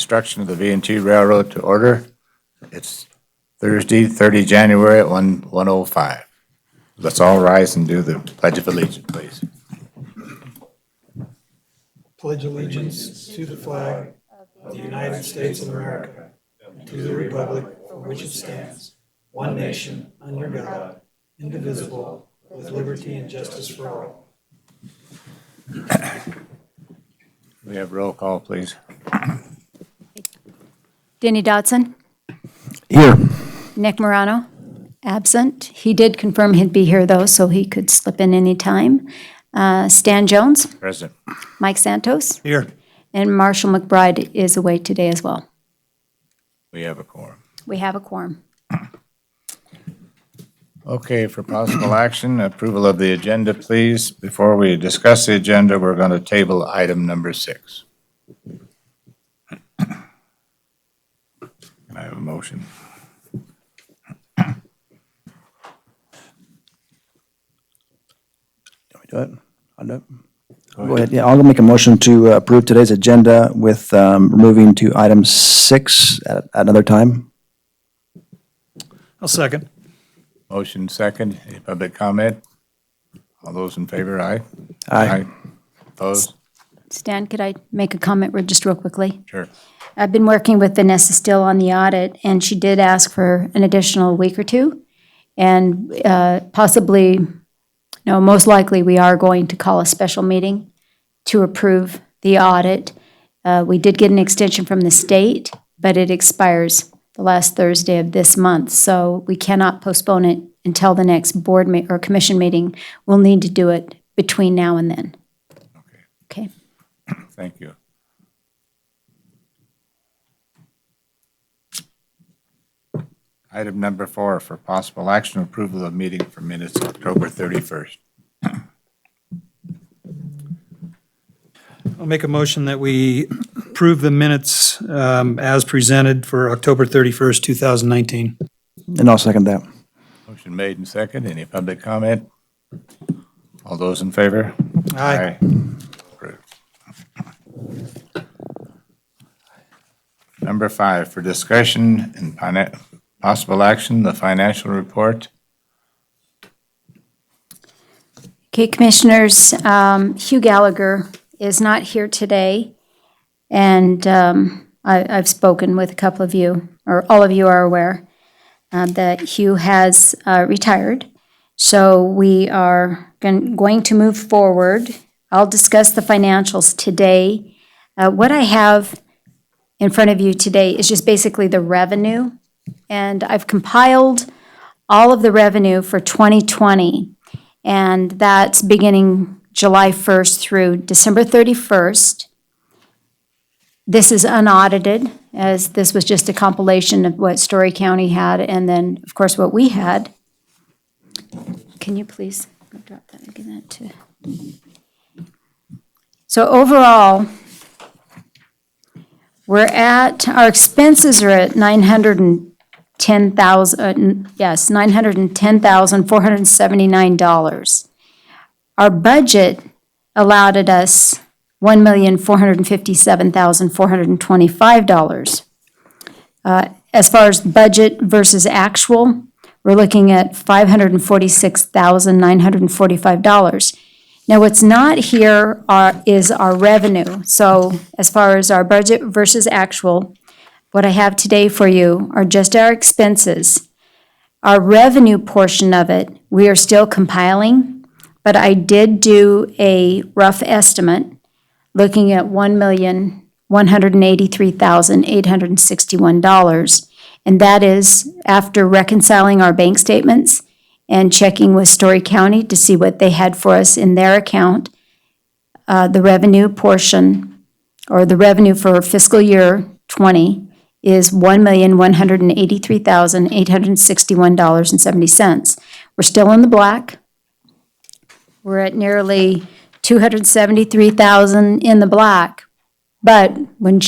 Reconstruction of the V&T Railroad to order. It's Thursday, 30 January at 1:05. Let's all rise and do the Pledge of Allegiance, please. Pledge allegiance to the flag of the United States of America, and to the republic for which it stands, one nation, under God, indivisible, with liberty and justice for all. We have roll call, please. Denny Dodson. Here. Nick Morano, absent. He did confirm he'd be here, though, so he could slip in any time. Stan Jones, Present. Mike Santos, Here. and Marshall McBride is away today as well. We have a quorum. We have a quorum. Okay, for possible action, approval of the agenda, please. Before we discuss the agenda, we're going to table item number 6. Can I have a motion? Do it. I'll do it. Go ahead. Yeah, I'll make a motion to approve today's agenda with moving to item 6 at another time. I'll second. Motion second. Any public comment? All those in favor, aye? Aye. Opposed? Stan, could I make a comment just real quickly? Sure. I've been working with Vanessa still on the audit, and she did ask for an additional week or two. And possibly, no, most likely we are going to call a special meeting to approve the audit. We did get an extension from the state, but it expires the last Thursday of this month, so we cannot postpone it until the next board or commission meeting. We'll need to do it between now and then. Okay. Thank you. Item number 4 for possible action, approval of meeting for minutes October 31st. I'll make a motion that we approve the minutes as presented for October 31st, 2019. And I'll second that. Motion made and second. Any public comment? All those in favor? Aye. Approved. Number 5 for discussion and possible action, the financial report. Okay, Commissioners, Hugh Gallagher is not here today, and I've spoken with a couple of you, or all of you are aware, that Hugh has retired. So we are going to move forward. I'll discuss the financials today. What I have in front of you today is just basically the revenue, and I've compiled all of the revenue for 2020, and that's beginning July 1st through December 31st. This is unaudited, as this was just a compilation of what Story County had, and then, of course, what we had. Can you please go drop that and give that to... So overall, our expenses are at $910,479. Our budget allotted us $1,457,425. As far as budget versus actual, we're looking at $546,945. Now, what's not here is our revenue. So as far as our budget versus actual, what I have today for you are just our expenses. Our revenue portion of it, we are still compiling, but I did do a rough estimate looking at $1,183,861, and that is after reconciling our bank statements and checking with Story County to see what they had for us in their account. The revenue portion, or the revenue for fiscal year 20, is $1,183,861.70. We're still in the black. We're at nearly $273,000 in the black. But when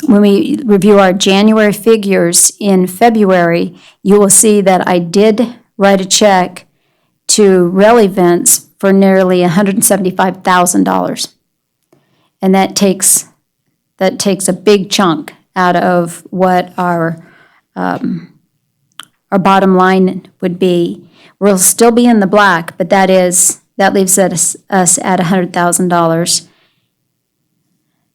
we review our January figures in February, you will see that I did write a check to rail events for nearly $175,000. And that takes that takes a big chunk out of what our bottom line would be. We'll still be in the black, but that leaves us at $100,000.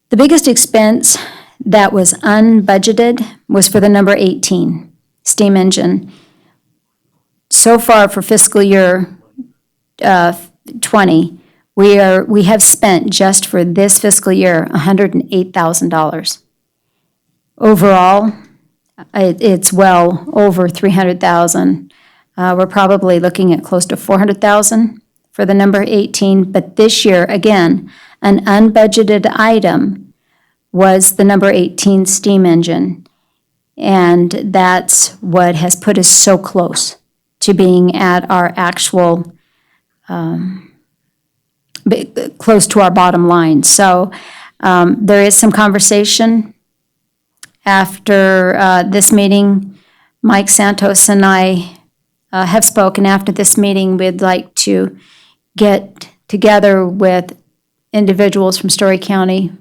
The biggest expense that was unbudgeted was for the number 18 steam engine. So far for fiscal year 20, we have spent just for this fiscal year $108,000. Overall, it's well over $300,000. We're probably looking at close to $400,000 for the number 18, but this year, again, an unbudgeted item was the number 18 steam engine, and that's what has put us so close to being at our actual, close to our bottom line. So there is some conversation after this meeting. Mike Santos and I have spoken. After this meeting, we'd like to get together with individuals from Story County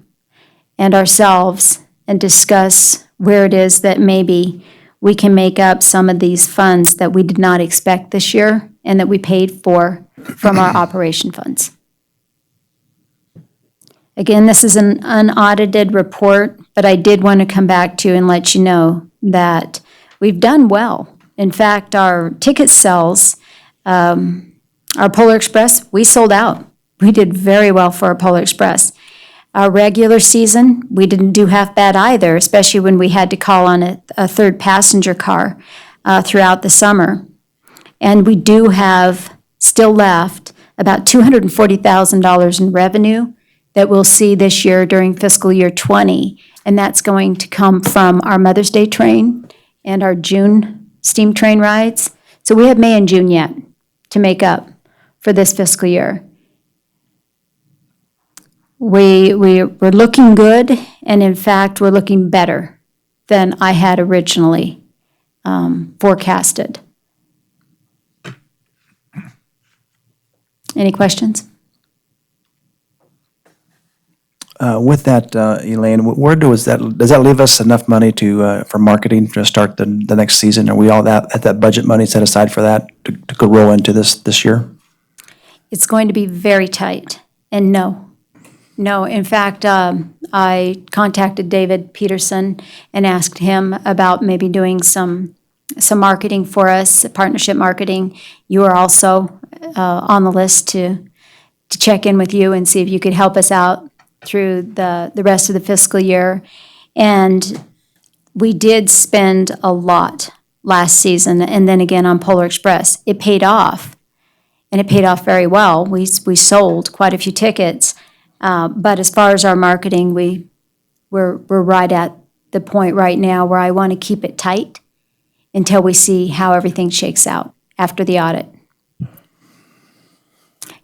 and ourselves and discuss where it is that maybe we can make up some of these funds that we did not expect this year and that we paid for from our operation funds. Again, this is an unaudited report, but I did want to come back to and let you know that we've done well. In fact, our ticket sales, our Polar Express, we sold out. We did very well for our Polar Express. Our regular season, we didn't do half bad either, especially when we had to call on a third passenger car throughout the summer. And we do have still left about $240,000 in revenue that we'll see this year during fiscal year 20. And that's going to come from our Mother's Day train and our June steam train rides. So we have May and June yet to make up for this fiscal year. We're looking good, and in fact, we're looking better than I had originally forecasted. Any questions? With that, Elaine, does that leave us enough money for marketing to start the next season? Are we all at that budget money set aside for that to go roll into this year? It's going to be very tight, and no. In fact, I contacted David Peterson and asked him about maybe doing some marketing for us, partnership marketing. You are also on the list to check in with you and see if you could help us out through the rest of the fiscal year. And we did spend a lot last season, and then again on Polar Express. It paid off, and it paid off very well. We sold quite a few tickets. But as far as our marketing, we're right at the point right now where I want to keep it tight until we see how everything shakes out after the audit.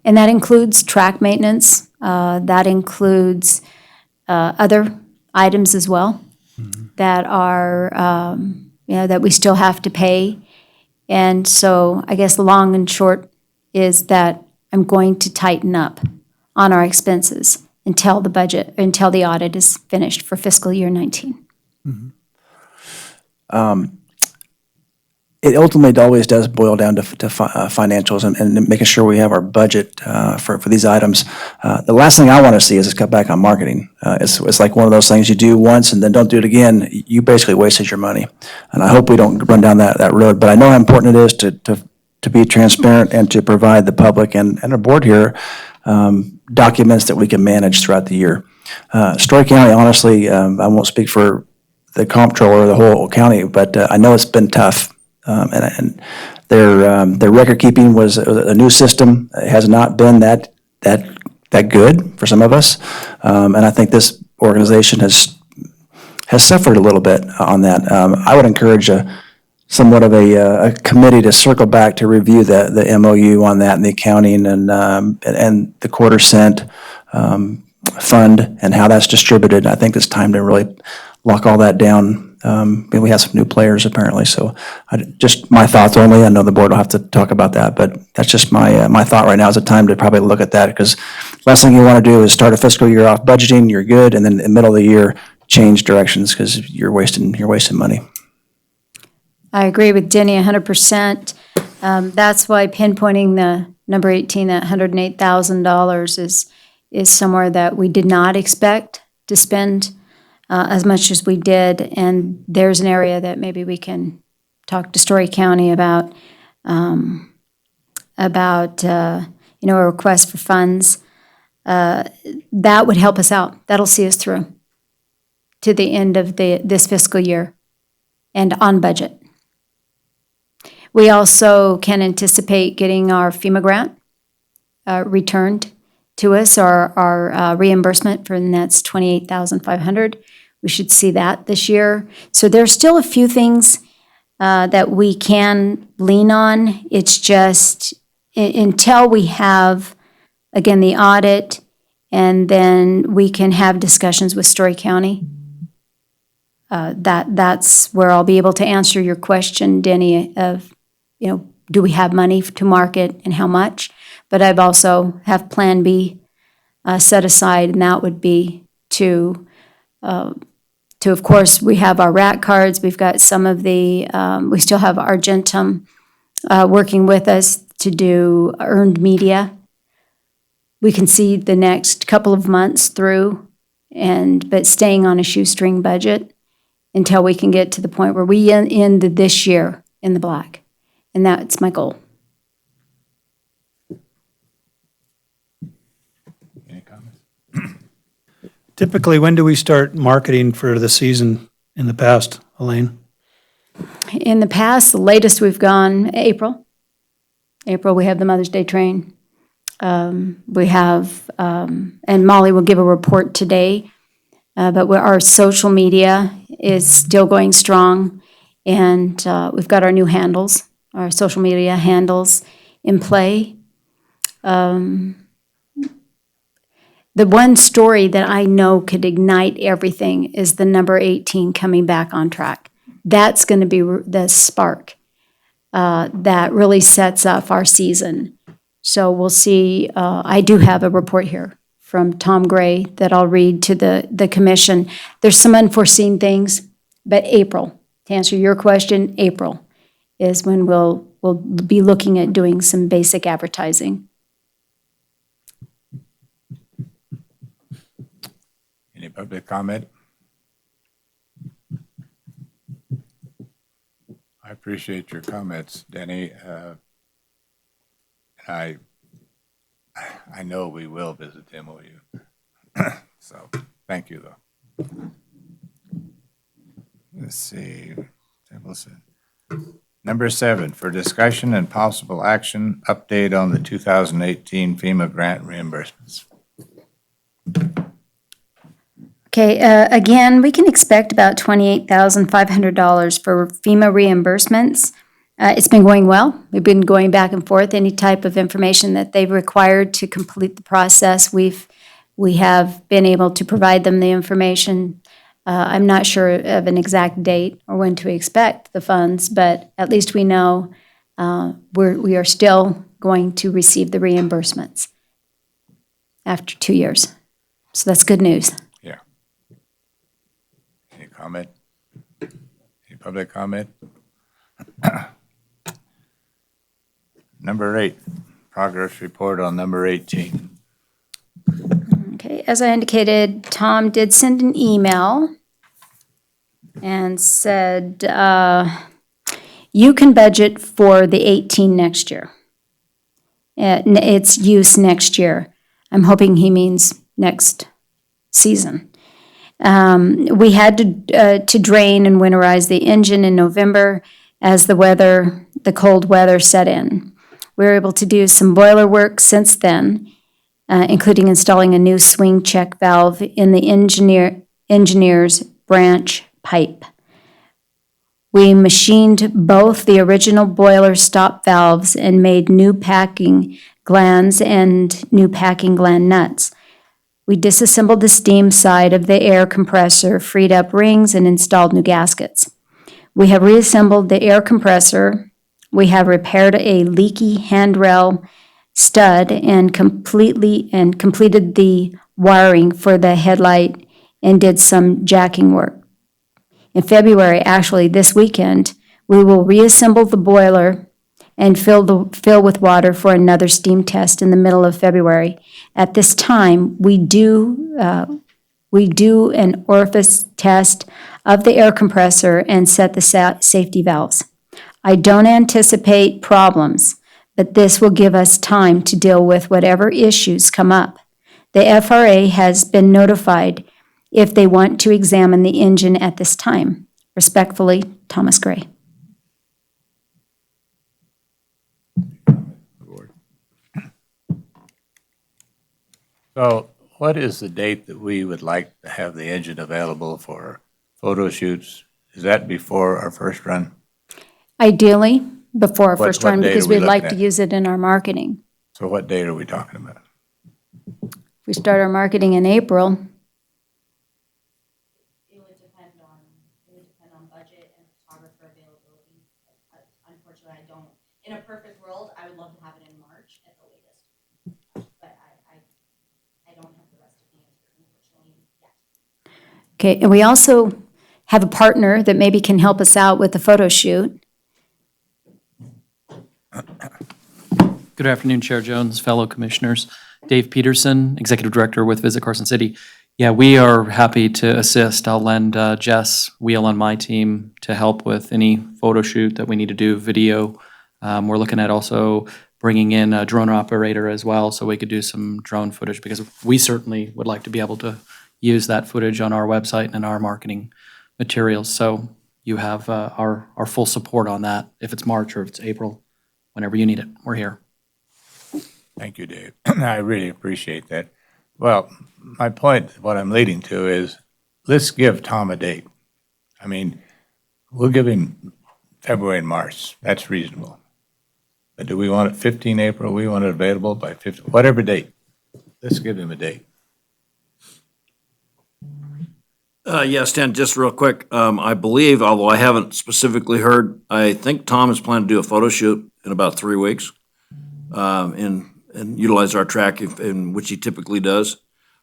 And that includes track maintenance. That includes other items as well that are, that we still have to pay. And so I guess the long and short is that I'm going to tighten up on our expenses until the audit is finished for fiscal year 19. It ultimately always does boil down to financials and making sure we have our budget for these items. The last thing I want to see is us cut back on marketing. It's like one of those things you do once and then don't do it again. You basically wasted your money. And I hope we don't run down that road. But I know how important it is to be transparent and to provide the public and our board here documents that we can manage throughout the year. Story County, honestly, I won't speak for the comptroller or the whole county, but I know it's been tough. And their record keeping was a new system. It has not been that good for some of us, and I think this organization has suffered a little bit on that. I would encourage somewhat of a committee to circle back to review the MOU on that and the accounting and the quarter cent fund and how that's distributed. I think it's time to really lock all that down And we have some new players apparently, so just my thoughts only. I know the board will have to talk about that, but that's just my thought right now is a time to probably look at that, because last thing you want to do is start a fiscal year off budgeting, you're good, and then in the middle of the year, change directions because you're wasting money. I agree with Denny 100%. That's why pinpointing the number 18, that $108,000 is somewhere that we did not expect to spend as much as we did. And there's an area that maybe we can talk to Story County about a request for funds. That would help us out. That'll see us through to the end of this fiscal year and on budget. We also can anticipate getting our FEMA grant returned to us, our reimbursement, and that's $28,500. We should see that this year. So there's still a few things that we can lean on. It's just until we have, again, the audit, and then we can have discussions with Story County. That's where I'll be able to answer your question, Denny, of, do we have money to market and how much? But I've also have Plan B set aside, and that would be to, of course, we have our RAT cards. We've got some of the, we still have Argentum working with us to do earned media. We can see the next couple of months through, but staying on a shoestring budget until we can get to the point where we end this year in the black. And that's my goal. Any comments? Typically, when do we start marketing for the season in the past, Elaine? In the past, the latest we've gone, April. April, we have the Mother's Day train. We have, and Molly will give a report today, but our social media is still going strong, and we've got our new handles, our social media handles in play. The one story that I know could ignite everything is the number 18 coming back on track. That's going to be the spark that really sets up our season. So we'll see. I do have a report here from Tom Gray that I'll read to the commission. There's some unforeseen things, but April, to answer your question, April is when we'll be looking at doing some basic advertising. Any public comment? I appreciate your comments, Denny. I know we will visit MOU. So, thank you, though. Let's see. Number 7, for discussion and possible action, update on the 2018 FEMA grant reimbursements. Okay, again, we can expect about $28,500 for FEMA reimbursements. It's been going well. We've been going back and forth. Any type of information that they've required to complete the process, we have been able to provide them the information. I'm not sure of an exact date or when to expect the funds, but at least we know we are still going to receive the reimbursements after 2 years. So that's good news. Yeah. Any comment? Any public comment? Number 8, progress report on number 18. Okay, as I indicated, Tom did send an email and said, you can budget for the 18 next year. Its use next year. I'm hoping he means next season. We had to drain and winterize the engine in November as the cold weather set in. We were able to do some boiler work since then, including installing a new swing check valve in the engineer's branch pipe. We machined both the original boiler stop valves and made new packing glands and new packing gland nuts. We disassembled the steam side of the air compressor, freed up rings, and installed new gaskets. We have reassembled the air compressor. We have repaired a leaky handrail stud and completed the wiring for the headlight and did some jacking work. In February, actually this weekend, we will reassemble the boiler and fill with water for another steam test in the middle of February. At this time, we do an orifice test of the air compressor and set the safety valves. I don't anticipate problems, but this will give us time to deal with whatever issues come up. The FRA has been notified if they want to examine the engine at this time. Respectfully, Thomas Gray. So what is the date that we would like to have the engine available for photo shoots? Is that before our first run? Ideally, before our What- first what run, date because are we we'd like looking to at? use it in our marketing. So what date are we talking about? If we start our marketing in April, It would depend on budget and photographer availability. Unfortunately, I don't, in a perfect world, I would love to have it in March at the latest. But I don't have the rest of the answer, unfortunately, yet. okay, and we also have a partner that maybe can help us out with the photo shoot. Good afternoon, Chair Jones, fellow commissioners. Dave Peterson, Executive Director with Visit Carson City. Yeah, we are happy to assist. I'll lend Jess Wheel on my team to help with any photo shoot that we need to do, video. We're looking at also bringing in a drone operator as well, so we could do some drone footage, because we certainly would like to be able to use that footage on our website and in our marketing materials. So you have our full support on that, if it's March or if it's April, whenever you need it, we're here. Thank you, Dave. I really appreciate that. Well, my point, what I'm leading to is, let's give Tom a date. I mean, we'll give him February and March. That's reasonable. But do we want it 15 April? We want it available by 15, whatever date. Let's give him a date. Yes, Stan, just real quick, I believe, although I haven't specifically heard, I think Tom is planning to do a photo shoot in about 3 weeks, and utilize our track in which he typically does.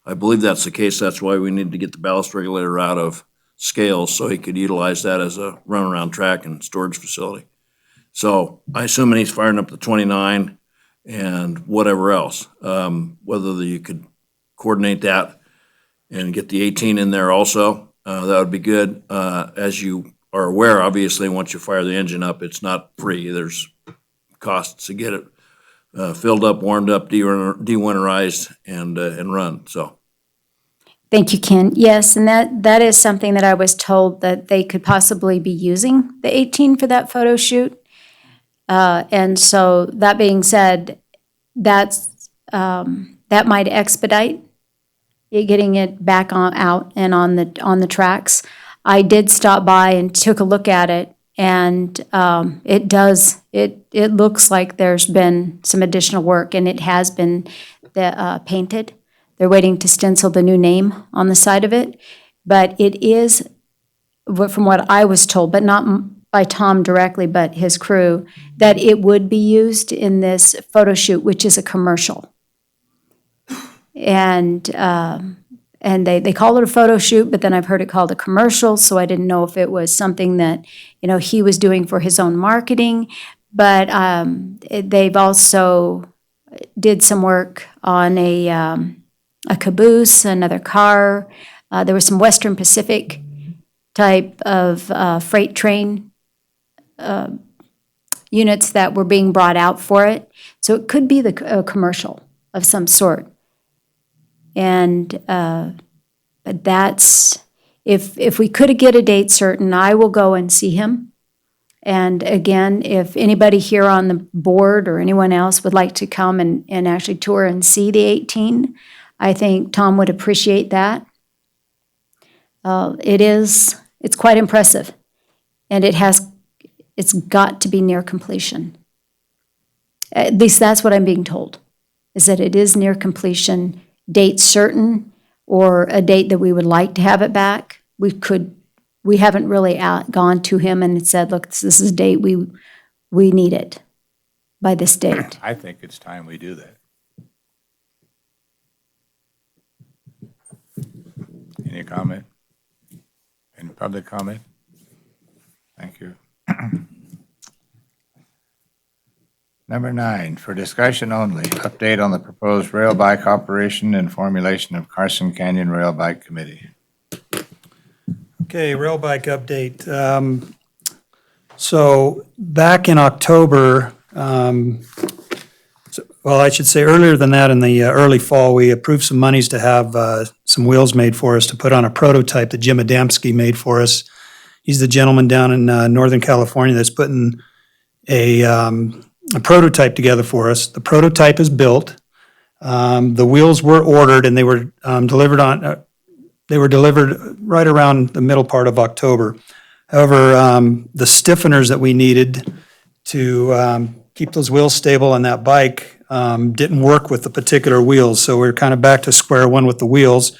I believe that's the case. That's why we need to get the ballast regulator out of Scales, so he could utilize that as a runaround track and storage facility. So I assume he's firing up the 29 and whatever else. Whether you could coordinate that and get the 18 in there also, that would be good. As you are aware, obviously, once you fire the engine up, it's not free. There's costs to get it filled up, warmed up, dewinterized, and run, so. Thank you, Ken. Yes, and that is something that I was told that they could possibly be using the 18 for that photo shoot. And so that being said, that might expedite getting it back out and on the tracks. I did stop by and took a look at it, and it looks like there's been some additional work, and it has been painted. They're waiting to stencil the new name on the side of it, but it is, from what I was told, but not by Tom directly, but his crew, that it would be used in this photo shoot, which is a commercial. And they call it a photo shoot, but then I've heard it called a commercial, so I didn't know if it was something that, he was doing for his own marketing. But they've also did some work on a caboose, another car. There was some Western Pacific type of freight train units that were being brought out for it. So it could be a commercial of some sort. And but that's, if we could get a date certain, I will go and see him. And again, if anybody here on the board or anyone else would like to come and actually tour and see the 18, I think Tom would appreciate that. It's quite impressive. And it's got to be near completion. At least that's what I'm being told, is that it is near completion, date certain. or a date that we would like to have it back, we haven't really gone to him and said, look, this is a date we need it by this date. I think it's time we do that. Any comment? Any public comment? Thank you. Number 9, for discussion only, update on the proposed rail bike operation and formulation of Carson Canyon Rail Bike Committee. Okay, rail bike update. So back in October, well, I should say earlier than that, in the early fall, we approved some monies to have some wheels made for us to put on a prototype that Jim Adamski made for us. He's the gentleman down in Northern California that's putting a prototype together for us. The prototype is built. The wheels were ordered and they were delivered right around the middle part of October. However, the stiffeners that we needed to keep those wheels stable on that bike didn't work with the particular wheels, so we're kind of back to square one with the wheels.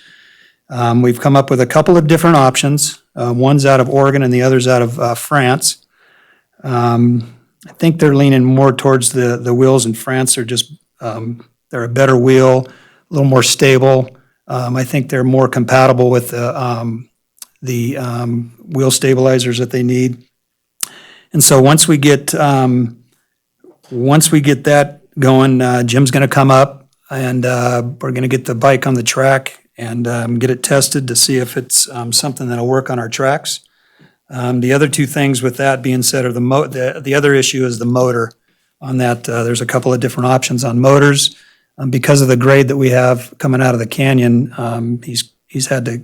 We've come up with a couple of different options. One's out of Oregon and the other's out of France. I think they're leaning more towards the wheels in France. They're just they're a better wheel, a little more stable. I think they're more compatible with the wheel stabilizers that they need. And so once we get that going, Jim's going to come up and we're going to get the bike on the track and get it tested to see if it's something that'll work on our tracks. The other two things with that being said are the other issue is the motor on that. There's a couple of different options on motors. Because of the grade that we have coming out of the canyon, he's had to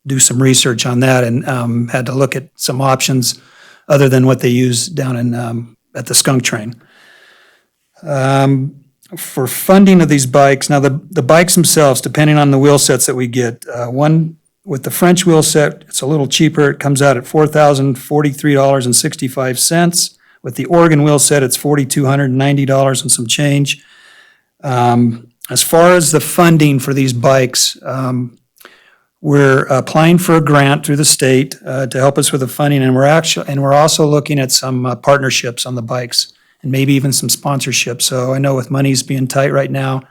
do some research on that and had to look at some options other than what they use down in at the skunk train. For funding of these bikes, now the bikes themselves, depending on the wheel sets that we get, one with the French wheel set, it's a little cheaper. It comes out at $4,043.65. With the Oregon wheel set, it's $4,290 and some change. As far as the funding for these bikes, we're applying for a grant through the state to help us with the funding, and we're also looking at some partnerships on the bikes and maybe even some sponsorships. So I know with money's being tight right now,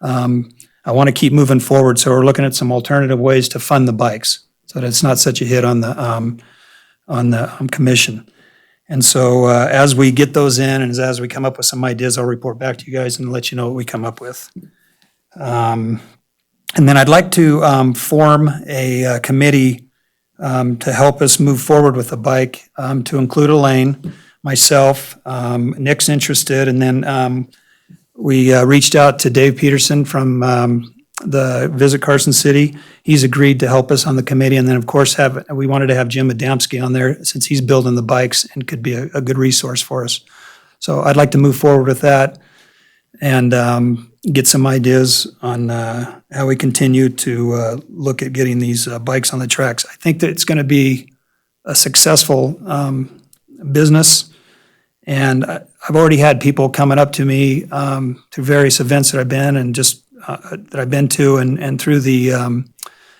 I want to keep moving forward. So we're looking at some alternative ways to fund the bikes so that it's not such a hit on the commission. And so as we get those in and as we come up with some ideas, I'll report back to you guys and let you know what we come up with. And then I'd like to form a committee to help us move forward with the bike, to include Elaine, myself, Nick's interested, and then we reached out to Dave Peterson from the Visit Carson City. He's agreed to help us on the committee, and then of course we wanted to have Jim Adamski on there since he's building the bikes and could be a good resource for us. So I'd like to move forward with that and get some ideas on how we continue to look at getting these bikes on the tracks. I think that it's going to be a successful business, and I've already had people coming up to me through various events that I've been and just that I've been to, and through the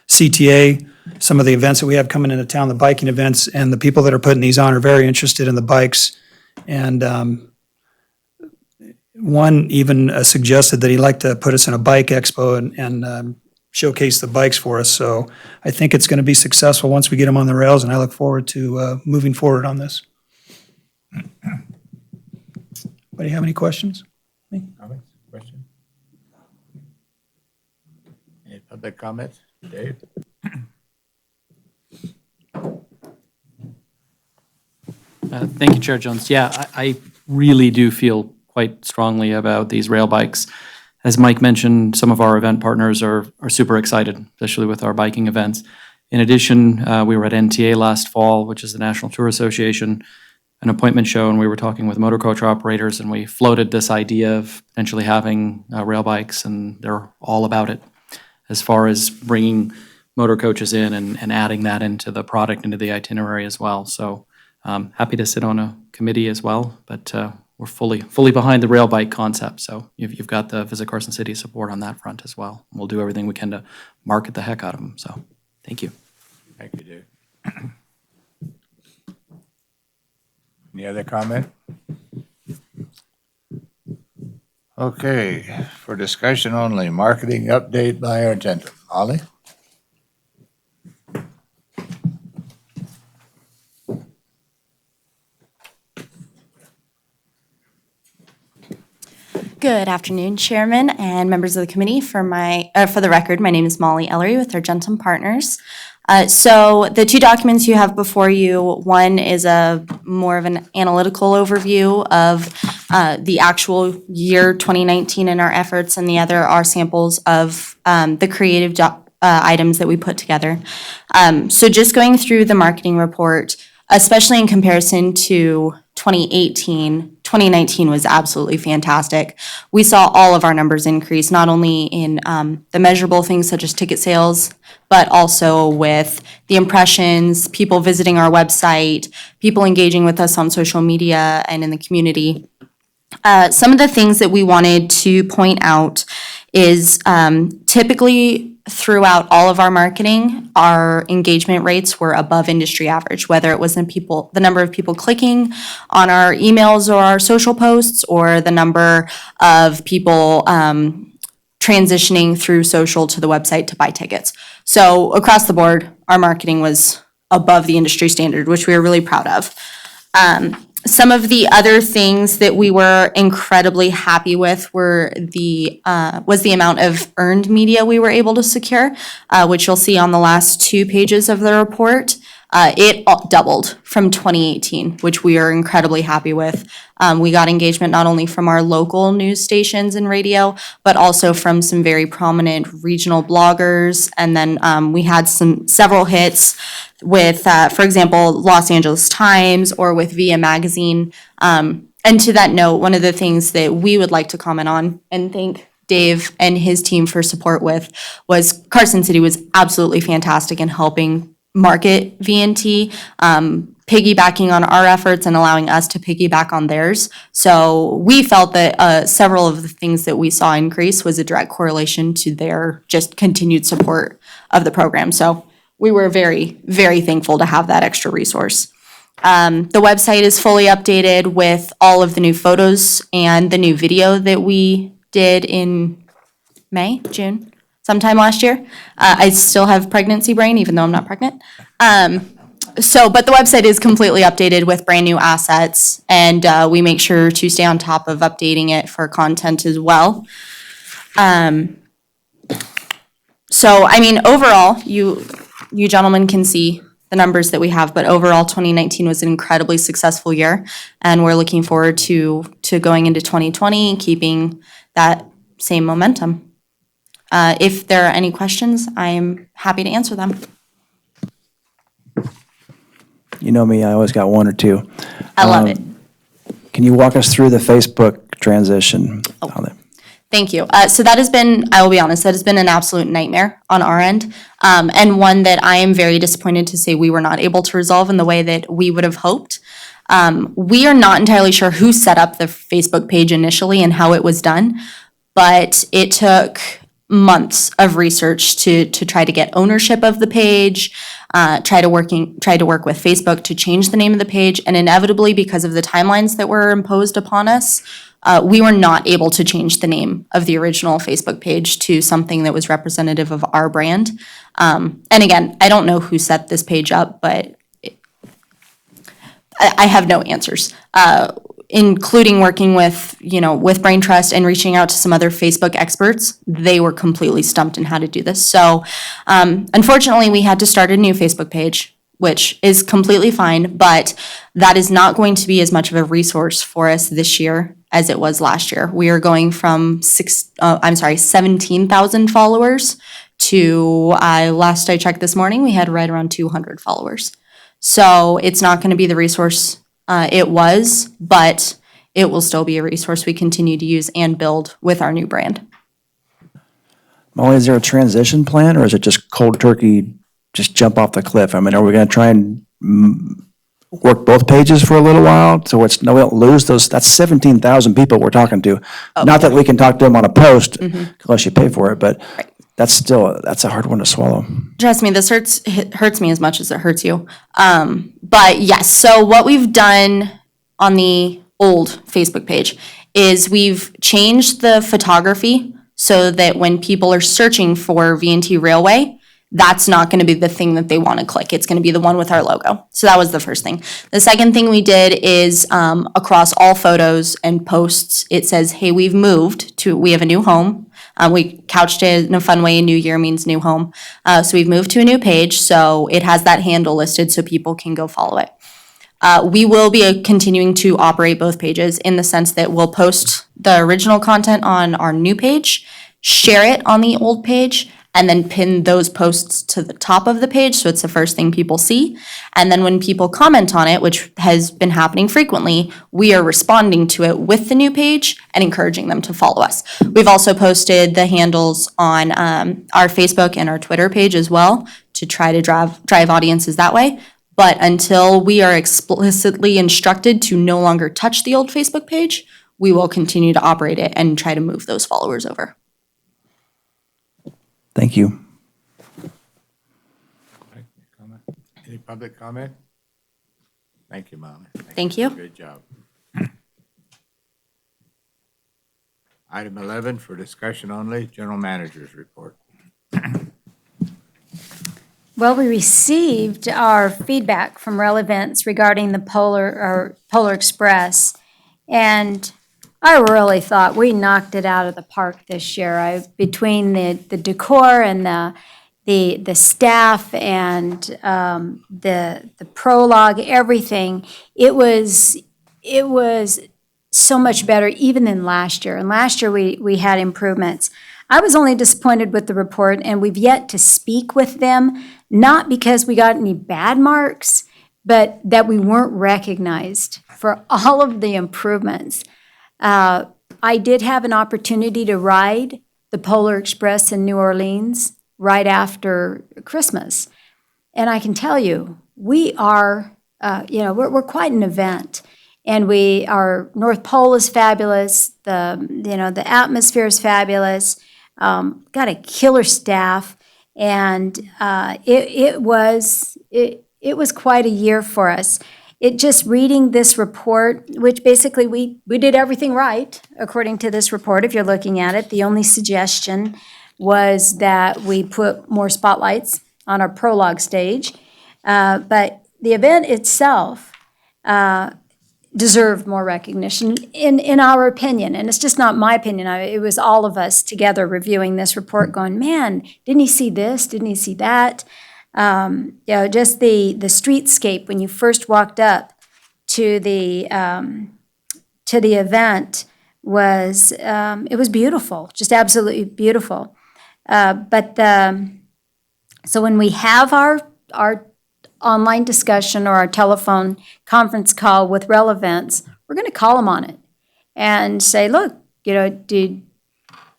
CTA, some of the events that we have coming into town, the biking events, and the people that are putting these on are very interested in the bikes. And one even suggested that he'd like to put us in a bike expo and showcase the bikes for us. So I think it's going to be successful once we get them on the rails, and I look forward to moving forward on this. Anybody have any questions? Comments, questions? Any public comments? Dave? Thank you, Chair Jones. Yeah, I really do feel quite strongly about these rail bikes. As Mike mentioned, some of our event partners are super excited, especially with our biking events. In addition, we were at NTA last fall, which is the National Tour Association, an appointment show, and we were talking with motor coach operators, and we floated this idea of potentially having rail bikes, and they're all about it as far as bringing motor coaches in and adding that into the product, into the itinerary as well. So happy to sit on a committee as well, but we're fully behind the rail bike concept. So you've got the Visit Carson City support on that front as well. We'll do everything we can to market the heck out of them. So thank you. Thank you, Dave. Any other comment? Okay, for discussion only, marketing update by Argentum. Ollie? Good afternoon, Chairman and members of the committee. For the record, my name is Molly Ellery with Argentum Partners. So the two documents you have before you, one is more of an analytical overview of the actual year 2019 and our efforts, and the other are samples of the creative items that we put together. So just going through the marketing report, especially in comparison to 2018, 2019 was absolutely fantastic. We saw all of our numbers increase, not only in the measurable things such as ticket sales, but also with the impressions, people visiting our website, people engaging with us on social media and in the community. Some of the things that we wanted to point out is typically throughout all of our marketing, our engagement rates were above industry average, whether it was the number of people clicking on our emails or our social posts, or the number of people transitioning through social to the website to buy tickets. So across the board, our marketing was above the industry standard, which we are really proud of. Some of the other things that we were incredibly happy with was the amount of earned media we were able to secure, which you'll see on the last 2 pages of the report. It doubled from 2018, which we are incredibly happy with. We got engagement not only from our local news stations and radio, but also from some very prominent regional bloggers. And then we had several hits with, for example, Los Angeles Times or with Via Magazine. And to that note, one of the things that we would like to comment on and thank Dave and his team for support with was Carson City was absolutely fantastic in helping market VNT, piggybacking on our efforts and allowing us to piggyback on theirs. So we felt that several of the things that we saw increase was a direct correlation to their just continued support of the program. So we were very, very thankful to have that extra resource. The website is fully updated with all of the new photos and the new video that we did in June, sometime last year. I still have pregnancy brain, even though I'm not pregnant. But the website is completely updated with brand new assets, and we make sure to stay on top of updating it for content as well. Overall, you gentlemen can see the numbers that we have, but overall 2019 was an incredibly successful year, and we're looking forward to going into 2020 and keeping that same momentum. If there are any questions, I'm happy to answer them. You know me, I always got one or two. I love it. Can you walk us through the Facebook transition? Thank you. So that has been, I will be honest, that has been an absolute nightmare on our end, and one that I am very disappointed to say we were not able to resolve in the way that we would have hoped. We are not entirely sure who set up the Facebook page initially and how it was done, but it took months of research to try to get ownership of the page, try to work with Facebook to change the name of the page, and inevitably, because of the timelines that were imposed upon us, we were not able to change the name of the original Facebook page to something that was representative of our brand. And again, I don't know who set this page up, but I have no answers. Including working with Brain Trust and reaching out to some other Facebook experts, they were completely stumped in how to do this. So unfortunately, we had to start a new Facebook page, which is completely fine, but that is not going to be as much of a resource for us this year as it was last year. We are going from 17,000 followers to, last I checked this morning, we had right around 200 followers. So it's not going to be the resource it was, but it will still be a resource we continue to use and build with our new brand. Molly, is there a transition plan, or is it just cold turkey, just jump off the cliff? I mean, are we going to try and work both pages for a little while, so we don't lose those, that's 17,000 people we're talking to. Not that we can talk to them on a post, unless you pay for it, but that's a hard one to swallow. Trust me, this hurts me as much as it hurts you. But yes, so what we've done on the old Facebook page is we've changed the photography so that when people are searching for V&T Railway, that's not going to be the thing that they want to click. It's going to be the one with our logo. So that was the first thing. The second thing we did is across all photos and posts, it says, hey, we have a new home. We couched it in a fun way. New year means new home. So we've moved to a new page. So it has that handle listed so people can go follow it. We will be continuing to operate both pages in the sense that we'll post the original content on our new page, share it on the old page, and then pin those posts to the top of the page, so it's the first thing people see. And then when people comment on it, which has been happening frequently, we are responding to it with the new page and encouraging them to follow us. We've also posted the handles on our Facebook and our Twitter page as well to try to drive audiences that way. But until we are explicitly instructed to no longer touch the old Facebook page, we will continue to operate it and try to move those followers over. Thank you. Any public comment? Thank you, Molly. Thank you. Good job. Item 11 for discussion only, General Manager's report. Well, we received our feedback from relevance regarding the Polar Express, and I really thought we knocked it out of the park this year. Between the decor and the staff and the prologue, everything, it was so much better even than last year. And last year we had improvements. I was only disappointed with the report, and we've yet to speak with them, not because we got any bad marks, but that we weren't recognized for all of the improvements. I did have an opportunity to ride the Polar Express in New Orleans right after Christmas. And I can tell you, we are, we're quite an event. And our North Pole is fabulous. The atmosphere is fabulous. Got a killer staff. And it was quite a year for us. It just reading this report, which basically we did everything right, according to this report, if you're looking at it. The only suggestion was that we put more spotlights on our prologue stage. But the event itself deserved more recognition, in our opinion. And it's just not my opinion. It was all of us together reviewing this report going, man, didn't he see this? Didn't he see that? Just the streetscape when you first walked up to the event was it was beautiful, just absolutely beautiful. So when we have our online discussion or our telephone conference call with relevance, we're going to call them on it and say, look, did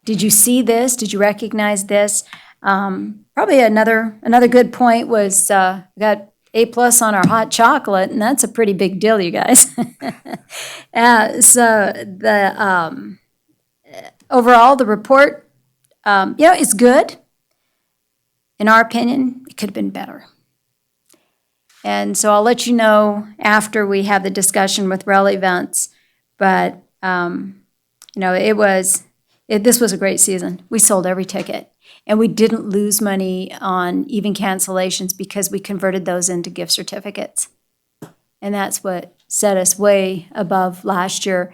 you see this? Did you recognize this? Probably another good point was we got A+ on our hot chocolate, and that's a pretty big deal, you guys. So the overall, the report, is good. In our opinion, it could have been better. And so I'll let you know after we have the discussion with relevance. But this was a great season. We sold every ticket. And we didn't lose money on even cancellations because we converted those into gift certificates. And that's what set us way above last year.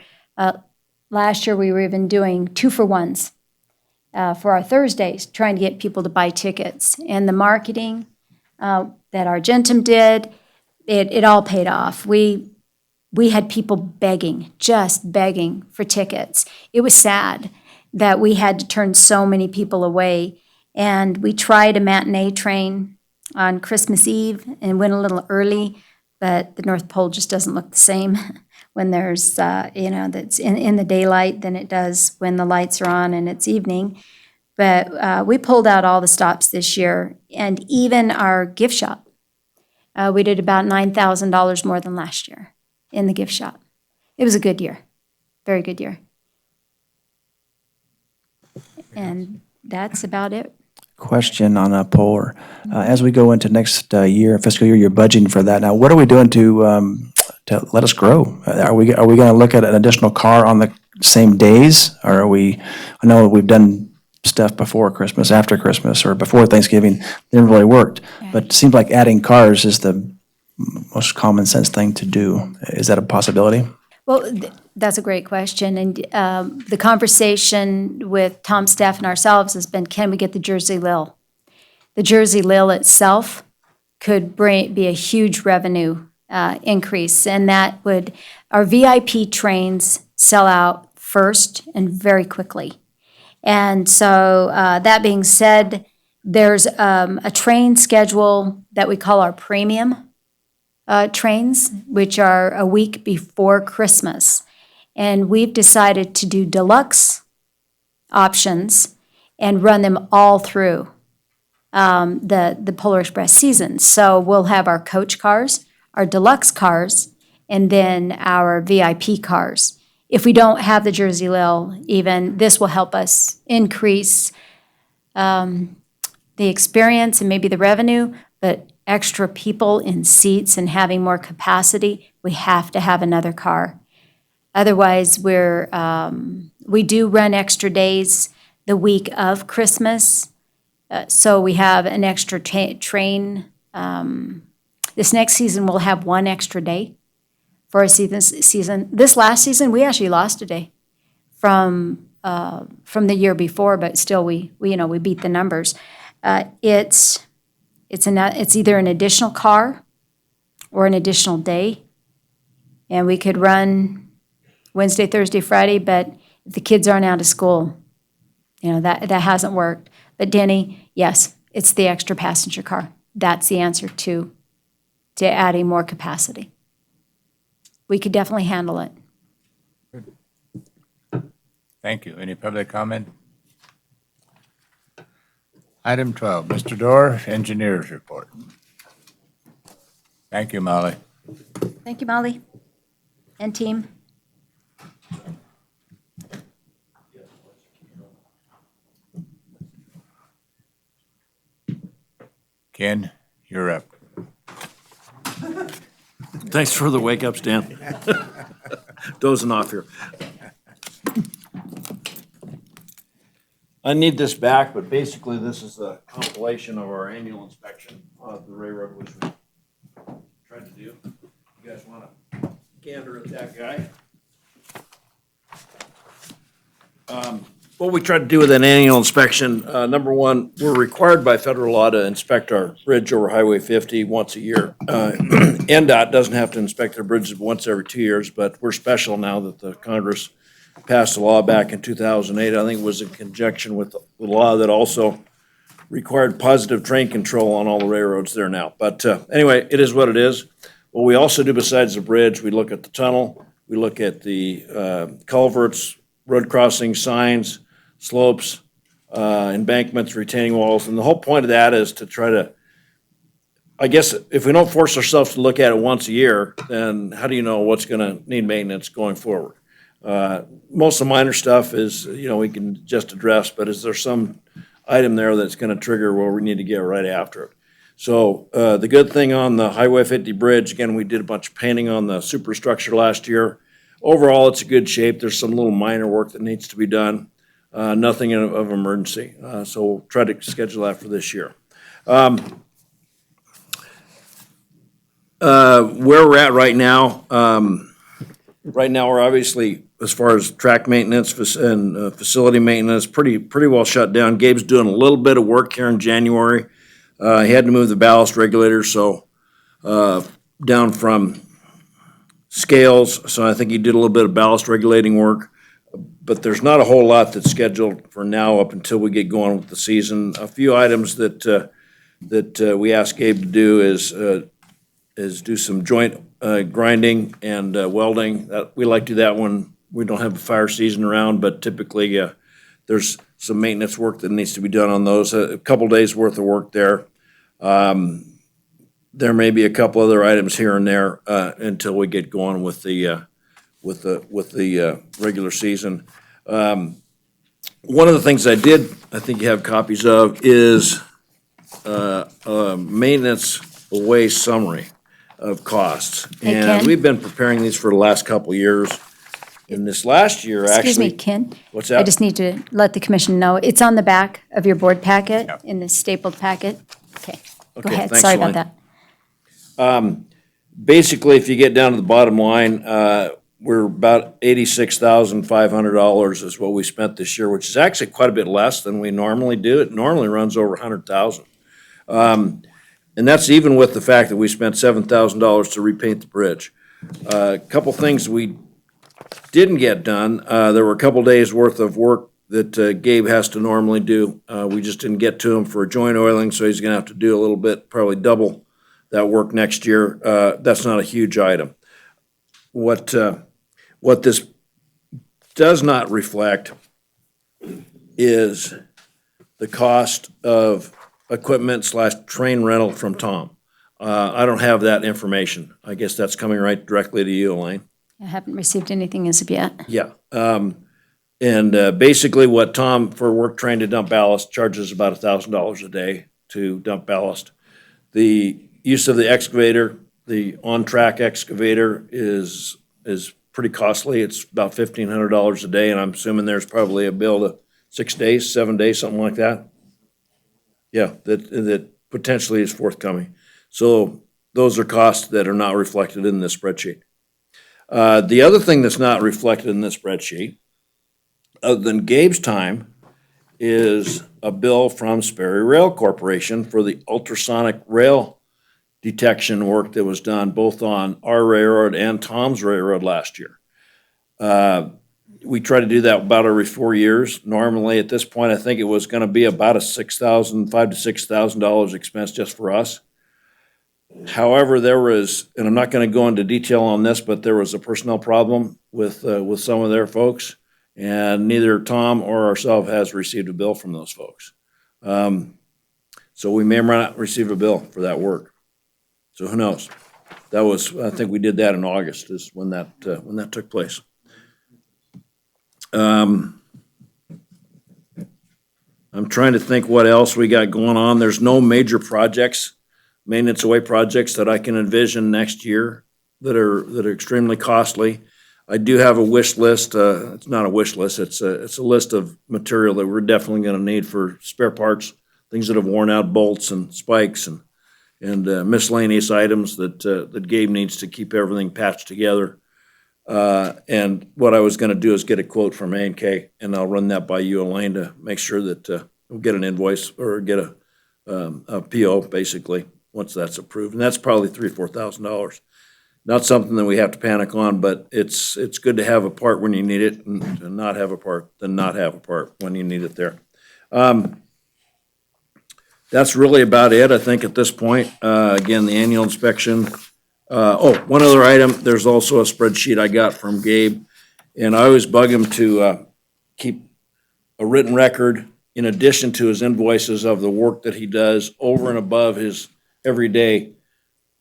Last year, we were even doing 2-for-1s for our Thursdays, trying to get people to buy tickets. And the marketing that Argentum did, it all paid off. We had people just begging for tickets. It was sad that we had to turn so many people away. And we tried a matinee train on Christmas Eve and went a little early, but the North Pole just doesn't look the same when there's, that's in the daylight than it does when the lights are on and it's evening. But we pulled out all the stops this year, and even our gift shop. We did about $9,000 more than last year in the gift shop. It was a good year, very good year. And that's about it. Question on a poll. As we go into next year, fiscal year, you're budgeting for that. Now, what are we doing to let us grow? Are we going to look at an additional car on the same days? Or are we, I know we've done stuff before Christmas, after Christmas, or before Thanksgiving, didn't really worked. But it seems like adding cars is the most common sense thing to do. Is that a possibility? Well, that's a great question. And the conversation with Tom's staff and ourselves has been, can we get the Jersey Lil? The Jersey Lil itself could be a huge revenue increase. And that would, our VIP trains sell out first and very quickly. And so that being said, there's a train schedule that we call our premium trains, which are a week before Christmas. And we've decided to do deluxe options and run them all through the Polar Express season. So we'll have our coach cars, our deluxe cars, and then our VIP cars. If we don't have the Jersey Lil, even, this will help us increase the experience and maybe the revenue, but extra people in seats and having more capacity, we have to have another car. Otherwise, we do run extra days the week of Christmas. So we have an extra train. This next season, we'll have one extra day for a season. This last season, we actually lost a day from the year before, but still we beat the numbers. It's either an additional car or an additional day. And we could run Wednesday, Thursday, Friday, but if the kids aren't out of school, that hasn't worked. But Denny, yes, it's the extra passenger car. That's the answer to adding more capacity. We could definitely handle it. Thank you. Any public comment? Item 12, Mr. Dorr, Engineers Report. Thank you, Molly. Thank you, Molly and team. Ken, you're up. Thanks for the wake-up, Stan. Dozing off here. I need this back, but basically this is a compilation of our annual inspection of the railroad, which we tried to do. You guys want to gander at that guy? What we tried to do with an annual inspection, number one, we're required by federal law to inspect our bridge over Highway 50 once a year. NDOT doesn't have to inspect their bridges once every 2 years, but we're special now that the Congress passed a law back in 2008. I think it was in conjunction with the law that also required positive train control on all the railroads there now. But anyway, it is what it is. What we also do besides the bridge, we look at the tunnel, we look at the culverts, road crossing signs, slopes, embankments, retaining walls. And the whole point of that is to try to, I guess, if we don't force ourselves to look at it once a year, then how do you know what's going to need maintenance going forward? Most of the minor stuff is, we can just address, but is there some item there that's going to trigger where we need to get right after it? So the good thing on the Highway 50 bridge, again, we did a bunch of painting on the superstructure last year. Overall, it's in good shape. There's some little minor work that needs to be done. Nothing of emergency. So we'll try to schedule that for this year. Where we're at right now, we're obviously, as far as track maintenance and facility maintenance, pretty well shut down. Gabe's doing a little bit of work here in January. He had to move the ballast regulator, so down from scales, so I think he did a little bit of ballast regulating work. But there's not a whole lot that's scheduled for now up until we get going with the season. A few items that we asked Gabe to do is do some joint grinding and welding. We like to do that when we don't have a fire season around, but typically there's some maintenance work that needs to be done on those. A couple days worth of work there. there may be a couple other items here and there, until we get going with the regular season. One of the things I think you have copies of, is a maintenance away summary of costs. Hey, And Ken? we've been preparing these for the last couple of years. And this last year, Excuse me, actually. Ken? What's I that? just need to let the commission know, it's on the back of your board packet, in the stapled packet. Okay, go Okay, ahead, thanks, sorry about Elaine. that. Basically, if you get down to the bottom line, we're about $86,500 is what we spent this year, which is actually quite a bit less than we normally do. It normally runs over 100,000. And that's even with the fact that we spent $7,000 to repaint the bridge. A couple things we didn't get done, there were a couple days worth of work that Gabe has to normally do. We just didn't get to him for joint oiling, so he's gonna have to do a little bit, probably double that work next year. That's not a huge item. What this does not reflect is the cost of equipment/train rental from Tom. I don't have that information. I guess that's coming right directly to you, Elaine. I haven't received anything as of yet. Yeah. And basically what Tom, for work train to dump ballast, charges about $1,000 a day to dump ballast. The use of the excavator, the on-track excavator is pretty costly. It's about $1,500 a day, and I'm assuming there's probably a bill to 6 days, 7 days, something like that. Yeah, that potentially is forthcoming. So those are costs that are not reflected in this spreadsheet. The other thing that's not reflected in this spreadsheet, other than Gabe's time, is a bill from Sperry Rail Corporation for the ultrasonic rail detection work that was done both on our railroad and Tom's railroad last year. We try to do that about every 4 years. Normally, at this point, I think it was gonna be about a $5,000 to $6,000 expense just for us. However, there was, and I'm not gonna go into detail on this, but there was a personnel problem with some of their folks, and neither Tom or ourselves has received a bill from those folks. So we may or may not receive a bill for that work. So who knows? That was, I think we did that in August is when that took place. I'm trying to think what else we got going on. There's no major projects, maintenance away projects that I can envision next year that are extremely costly. I do have a wish list. It's not a wish list. It's a list of material that we're definitely gonna need for spare parts, things that have worn out, bolts and spikes and miscellaneous items that Gabe needs to keep everything patched together. And what I was gonna do is get a quote from A&K, and I'll run that by you, Elaine, to make sure that we'll get an invoice or get a PO, basically, once that's approved. And that's probably $3,000 or $4,000. Not something that we have to panic on, but it's good to have a part when you need it, and to not have a part than not have a part when you need it there. That's really about it, I think, at this point. Again, the annual inspection. One other item, there's also a spreadsheet I got from Gabe, and I always bug him to keep a written record in addition to his invoices of the work that he does over and above his everyday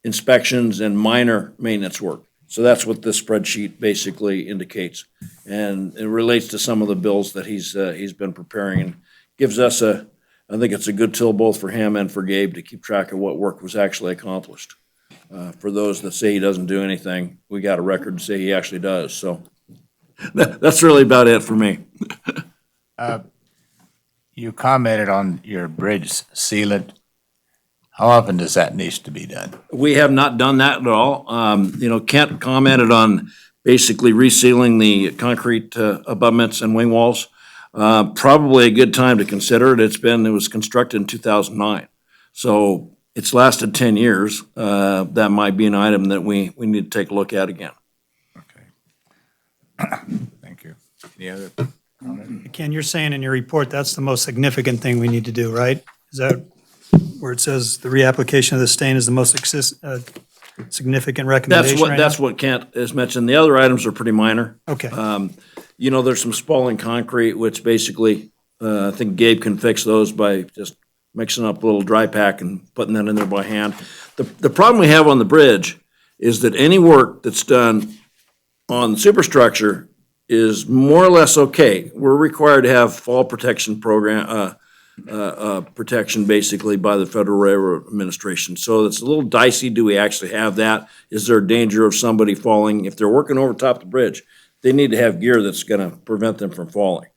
inspections and minor maintenance work. So that's what this spreadsheet basically indicates. And it relates to some of the bills that he's been preparing, and gives us I think it's a good tool both for him and for Gabe to keep track of what work was actually accomplished. For those that say he doesn't do anything, we got a record to say he actually does. So that's really about it for me. You commented on your bridge sealant. How often does that need to be done? We have not done that at all. Kent commented on basically resealing the concrete abutments and wing walls. Probably a good time to consider it. It was constructed in 2009. So it's lasted 10 years. That might be an item that we need to take a look at again. Okay. Thank you. Any other comment? Ken, you're saying in your report, that's the most significant thing we need to do, right? Is that where it says the reapplication of the stain is the most significant recommendation right now? That's what Kent has mentioned. The other items are pretty minor. Okay, There's some spalling concrete, which basically, I think Gabe can fix those by just mixing up a little dry pack and putting that in there by hand. The problem we have on the bridge is that any work that's done on the superstructure is more or less okay. We're required to have fall protection program, protection basically by the Federal Railroad Administration. So it's a little dicey. Do we actually have that? Is there a danger of somebody falling? If they're working over top the bridge, they need to have gear that's going to prevent them from falling.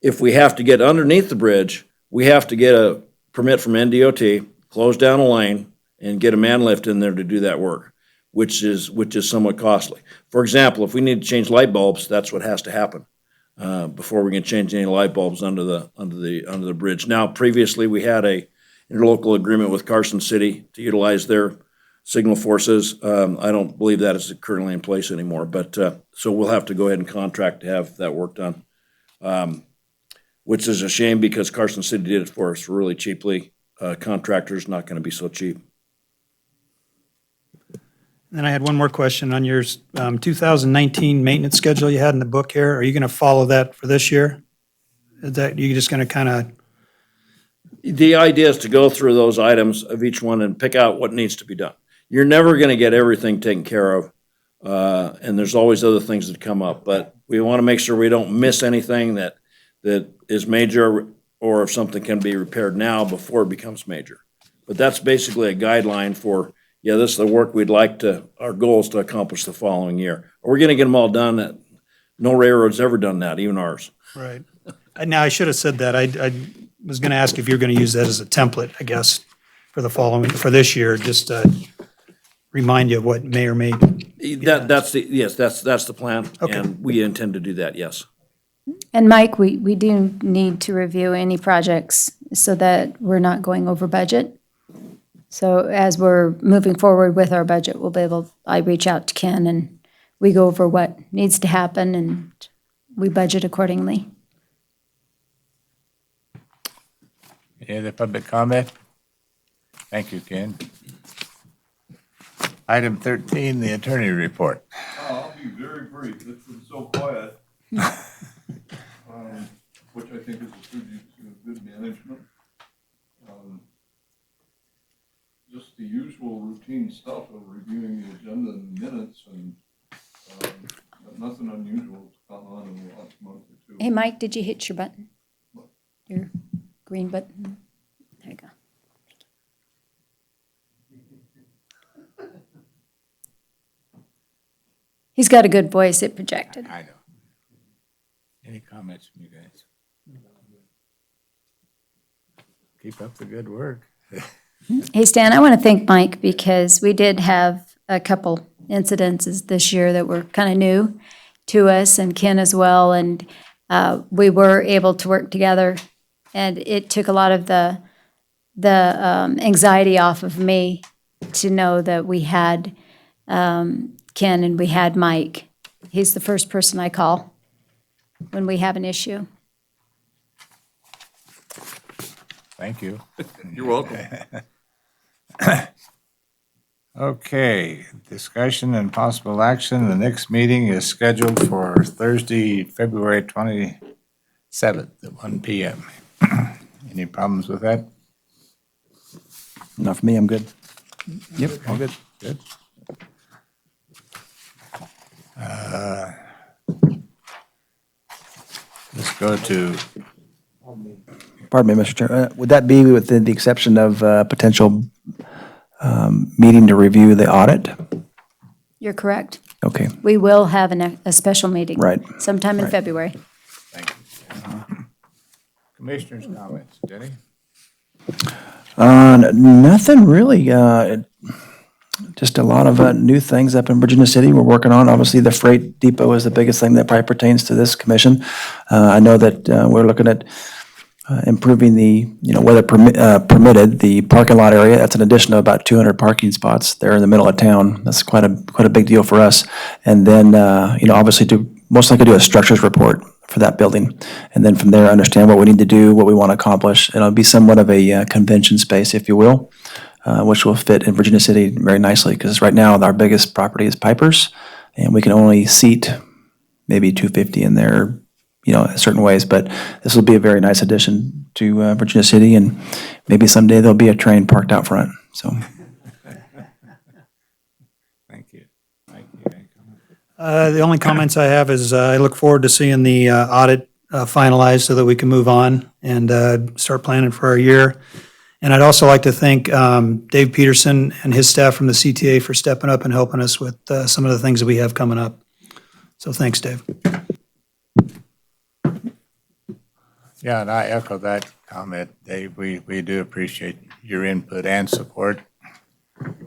If we have to get underneath the bridge, we have to get a permit from NDOT, close down a lane, and get a man lift in there to do that work, which is somewhat costly. For example, if we need to change light bulbs, that's what has to happen before we can change any light bulbs under the bridge. Now, previously, we had a interlocal agreement with Carson City to utilize their signal forces. I don't believe that is currently in place anymore, but so we'll have to go ahead and contract to have that work done, which is a shame because Carson City did it for us really cheaply. Contractor's not going to be so cheap. Then I had one more question on your 2019 maintenance schedule you had in the book here. Are you going to follow that for this year? Is that, you just going to kind of, The idea is to go through those items of each one and pick out what needs to be done. You're never going to get everything taken care of, and there's always other things that come up. But we want to make sure we don't miss anything that is major, or if something can be repaired now before it becomes major. But that's basically a guideline for, yeah, this is the work we'd like to, our goal is to accomplish the following year. Are we going to get them all done? No railroad's ever done that, even ours. right. Now, I should have said that. I was going to ask if you're going to use that as a template, I guess, for this year, just to remind you of what may or may. That's the plan, Okay. and we intend to do that, yes. And Mike, we do need to review any projects so that we're not going over budget. So as we're moving forward with our budget, I reach out to Ken and we go over what needs to happen and we budget accordingly. Any other public comment? Thank you, Ken. Item 13, the attorney report. I'll be very brief. It's been so quiet, which I think is a tribute to good management. Just the usual routine stuff of reviewing the agenda and minutes, and but nothing unusual has gone on in the last month or two. Hey, Mike, did you hit your button? Your green button? There you go. He's got a good voice, it projected. I know. Any comments from you guys? Keep up the good work. Hey, Stan, I want to thank Mike because we did have a couple incidences this year that were kind of new to us, and Ken as well, and we were able to work together, and it took a lot of the anxiety off of me to know that we had Ken and we had Mike. He's the first person I call when we have an issue. Thank you. You're welcome. Okay, discussion and possible action. The next meeting is scheduled for Thursday, February 27th at 1 PM. Any problems with that? Not for me, I'm good. Yep, all good. Good. Let's go to, Pardon me, Mr. Chair. Would that be within the exception of potential meeting to review the audit? You're correct. Okay, We will have a special meeting. Right. Sometime in Right. February. thank you. Commissioners' comments. Jenny? nothing really. Just a lot of new things up in Virginia City we're working on. Obviously, the freight depot is the biggest thing that probably pertains to this commission. I know that we're looking at improving the, weather permitted, the parking lot area. That's an addition of about 200 parking spots there in the middle of town. That's quite a big deal for us. And then, obviously most likely do a structures report for that building. And then from there, understand what we need to do, what we want to accomplish. It'll be somewhat of a convention space, if you will, which will fit in Virginia City very nicely. Because right now, our biggest property is Piper's, and we can only seat maybe 250 in there, certain ways, but this will be a very nice addition to Virginia City, and maybe someday there'll be a train parked out front, so. Thank you. Thank you. Any comments? The only comments I have is I look forward to seeing the audit finalized so that we can move on and start planning for our year. And I'd also like to thank Dave Peterson and his staff from the CTA for stepping up and helping us with some of the things that we have coming up. So thanks, Dave. Yeah, and I echo that comment, Dave. We do appreciate your input and support.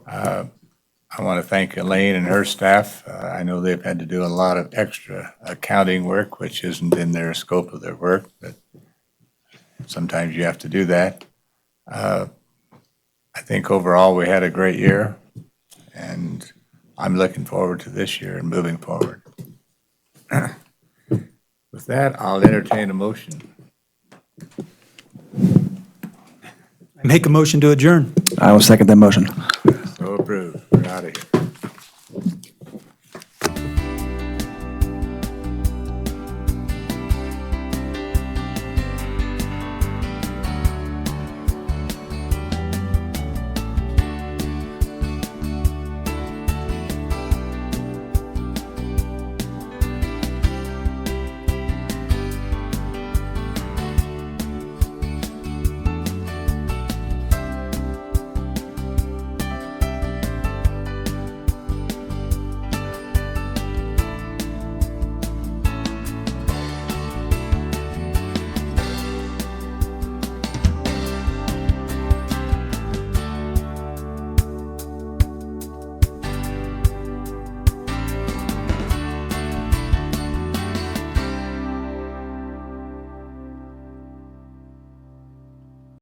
I want to thank Elaine and her staff. I know they've had to do a lot of extra accounting work, which isn't in their scope of their work, but sometimes you have to do that. I think overall we had a great year, and I'm looking forward to this year and moving forward. With that, I'll entertain a motion. Make a motion to adjourn. I will second that motion.